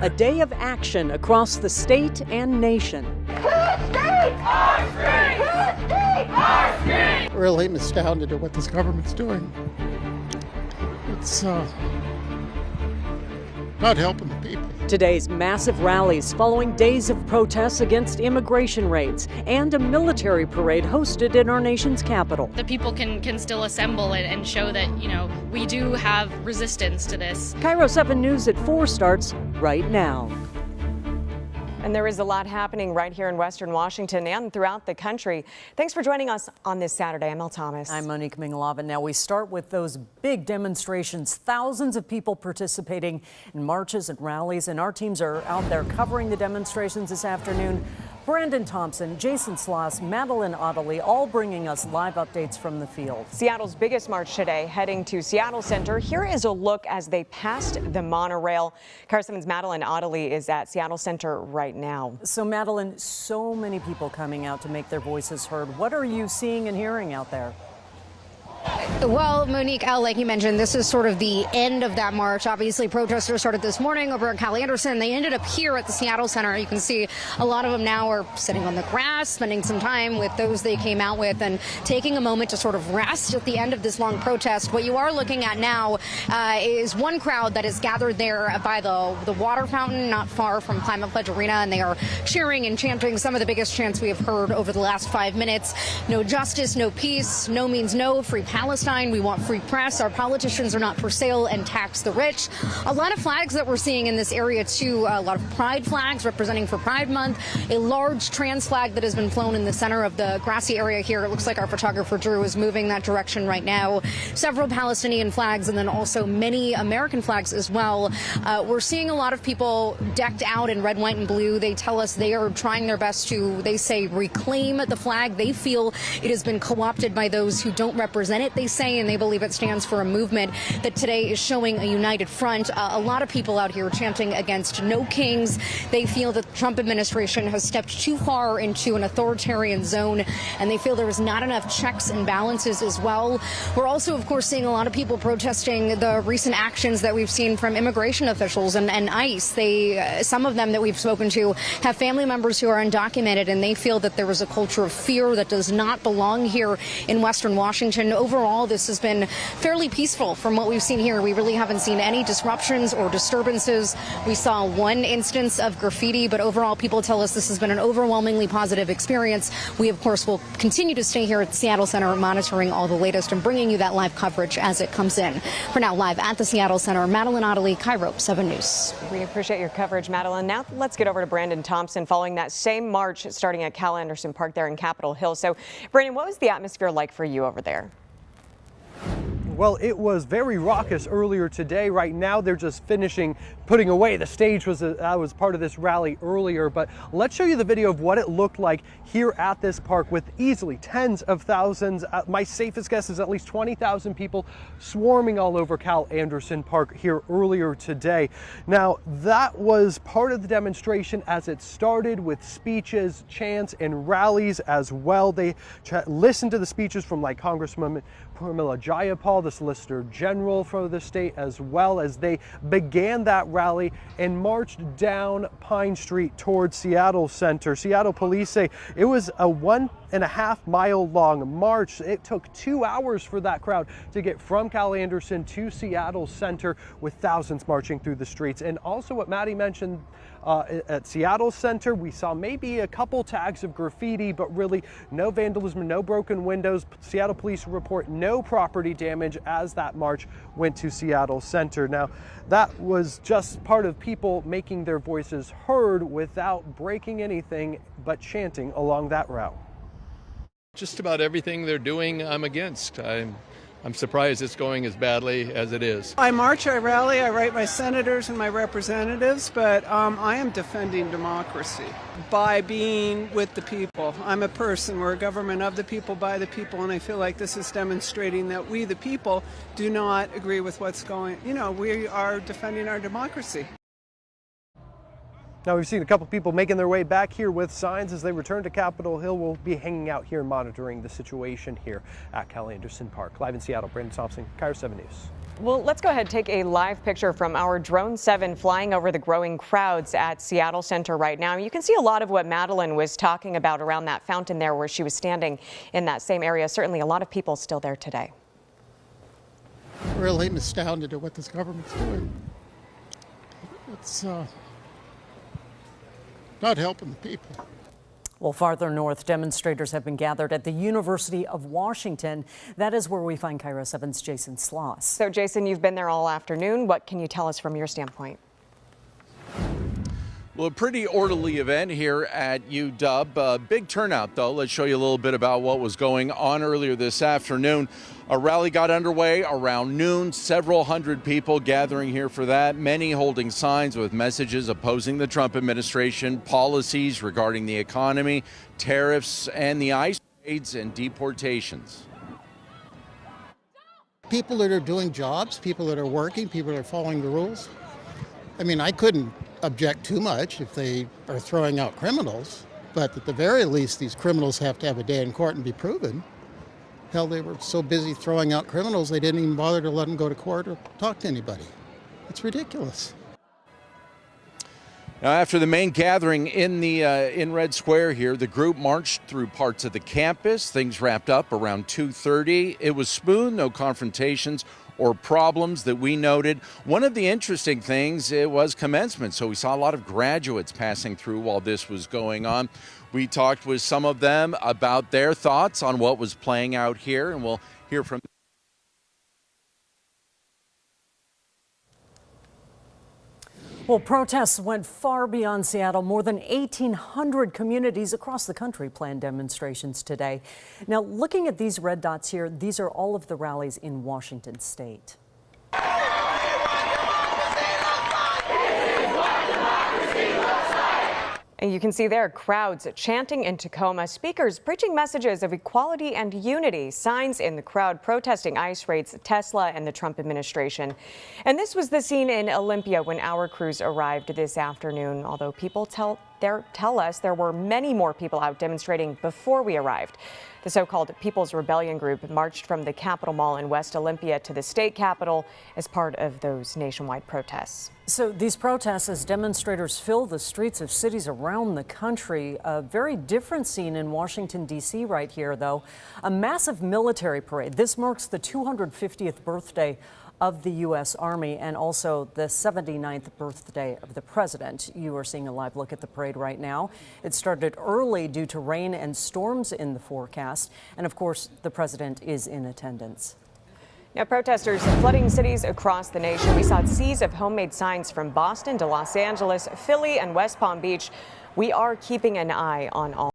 A day of action across the state and nation. Really astounded at what this government's doing. It's not helping the people. Today's massive rallies following days of protests against immigration raids and a military parade hosted in our nation's capital. The people can still assemble and show that, we do have resistance to this. KIRO 7 News at 4 starts right now. And there is a lot happening right here in Western Washington and throughout the country. Thanks for joining us on this Saturday. I'm Mel Thomas. I'm Monique Mingalava. Now we start with those big demonstrations. Thousands of people participating in marches and rallies, and our teams are out there covering the demonstrations this afternoon. Brandon Thompson, Jason Sloss, Madeline Ottley, all bringing us live updates from the field. Seattle's biggest march today, heading to Seattle Center. Here is a look as they passed the monorail. KIRO 7's Madeline Ottley is at Seattle Center right now. So Madeline, so many people coming out to make their voices heard. What are you seeing and hearing out there? Well, Monique, like you mentioned, this is sort of the end of that march. Obviously, protesters started this morning over at Cal Anderson. They ended up here at the Seattle Center. You can see a lot of them now are sitting on the grass, spending some time with those they came out with and taking a moment to sort of rest at the end of this long protest. What you are looking at now is one crowd that is gathered there by the water fountain not far from Climate Pledge Arena, and they are cheering and chanting some of the biggest chants we have heard over the last 5 minutes. No justice, no peace, no means no, free Palestine, we want free press, our politicians are not for sale, and tax the rich. A lot of flags that we're seeing in this area too, a lot of pride flags representing for Pride Month, a large trans flag that has been flown in the center of the grassy area here. It looks like our photographer Drew is moving that direction right now. Several Palestinian flags and then also many American flags as well. We're seeing a lot of people decked out in red, white, and blue. They tell us they are trying their best to, they say, reclaim the flag. They feel it has been co-opted by those who don't represent it, they say, and they believe it stands for a movement that today is showing a united front. A lot of people out here chanting against no kings. They feel that the Trump administration has stepped too far into an authoritarian zone, and they feel there is not enough checks and balances as well. We're also, of course, seeing a lot of people protesting the recent actions that we've seen from immigration officials and ICE. Some of them that we've spoken to have family members who are undocumented, and they feel that there is a culture of fear that does not belong here in Western Washington. Overall, this has been fairly peaceful from what we've seen here. We really haven't seen any disruptions or disturbances. We saw one instance of graffiti, but overall people tell us this has been an overwhelmingly positive experience. We, of course, will continue to stay here at the Seattle Center monitoring all the latest and bringing you that live coverage as it comes in. For now, live at the Seattle Center, Madeline Ottley, KIRO 7 News. We appreciate your coverage, Madeline. Now let's get over to Brandon Thompson following that same march starting at Cal Anderson Park there in Capitol Hill. So, Brandon, what was the atmosphere like for you over there? Well, it was very raucous earlier today. Right now, they're just finishing putting away. The stage was part of this rally earlier, but let's show you the video of what it looked like here at this park with easily tens of thousands. My safest guess is at least 20,000 people swarming all over Cal Anderson Park here earlier today. Now, that was part of the demonstration as it started with speeches, chants, and rallies as well. They listened to the speeches from like Congresswoman Pramila Jayapal, the Solicitor General for the state, as well as they began that rally and marched down Pine Street towards Seattle Center. Seattle police say it was a 1.5 mile long march. It took 2 hours for that crowd to get from Cal Anderson to Seattle Center, with thousands marching through the streets. And also what Maddie mentioned, at Seattle Center, we saw maybe a couple tags of graffiti, but really no vandalism, no broken windows. Seattle police report no property damage as that march went to Seattle Center. Now, that was just part of people making their voices heard without breaking anything but chanting along that route. Just about everything they're doing, I'm against. I'm surprised it's going as badly as it is. I march, I rally, I write my senators and my representatives, but I am defending democracy by being with the people. I'm a person. We're a government of the people, by the people, and I feel like this is demonstrating that we, the people, do not agree with what's going. We are defending our democracy. Now we've seen a couple people making their way back here with signs as they return to Capitol Hill. We'll be hanging out here monitoring the situation here at Cal Anderson Park. Live in Seattle, Brandon Thompson, KIRO 7 News. Well, let's go ahead and take a live picture from our Drone 7 flying over the growing crowds at Seattle Center right now. You can see a lot of what Madeline was talking about around that fountain there where she was standing in that same area. Certainly a lot of people still there today. Really astounded at what this government's doing. It's not helping the people. Well, farther north, demonstrators have been gathered at the University of Washington. That is where we find KIRO 7's Jason Sloss. So, Jason, you've been there all afternoon. What can you tell us from your standpoint? Well, a pretty orderly event here at UW. Big turnout, though. Let's show you a little bit about what was going on earlier this afternoon. A rally got underway around noon. Several hundred people gathering here for that, many holding signs with messages opposing the Trump administration, policies regarding the economy, tariffs, and the ICE raids and deportations. People that are doing jobs, people that are working, people that are following the rules. I mean, I couldn't object too much if they are throwing out criminals, but at the very least, these criminals have to have a day in court and be proven. Hell, they were so busy throwing out criminals, they didn't even bother to let them go to court or talk to anybody. It's ridiculous. Now, after the main gathering in Red Square here, the group marched through parts of the campus. Things wrapped up around 2:30. It was smooth, no confrontations or problems that we noted. One of the interesting things, it was commencement, so we saw a lot of graduates passing through while this was going on. We talked with some of them about their thoughts on what was playing out here, and we'll hear from them. Well, protests went far beyond Seattle. More than 1,800 communities across the country planned demonstrations today. Now, looking at these red dots here, these are all of the rallies in Washington state. And you can see there crowds chanting in Tacoma, speakers preaching messages of equality and unity, signs in the crowd protesting ICE raids, Tesla, and the Trump administration. And this was the scene in Olympia when our crews arrived this afternoon, although people tell us there were many more people out demonstrating before we arrived. The so-called People's Rebellion group marched from the Capitol Mall in West Olympia to the state capitol as part of those nationwide protests. So these protests, as demonstrators fill the streets of cities around the country, a very different scene in Washington, D.C. right here, though. A massive military parade. This marks the 250th birthday of the U.S. Army and also the 79th birthday of the president. You are seeing a live look at the parade right now. It started early due to rain and storms in the forecast. And of course, the president is in attendance. Now, protesters flooding cities across the nation. We saw seas of homemade signs from Boston to Los Angeles, Philly, and West Palm Beach. We are keeping an eye on all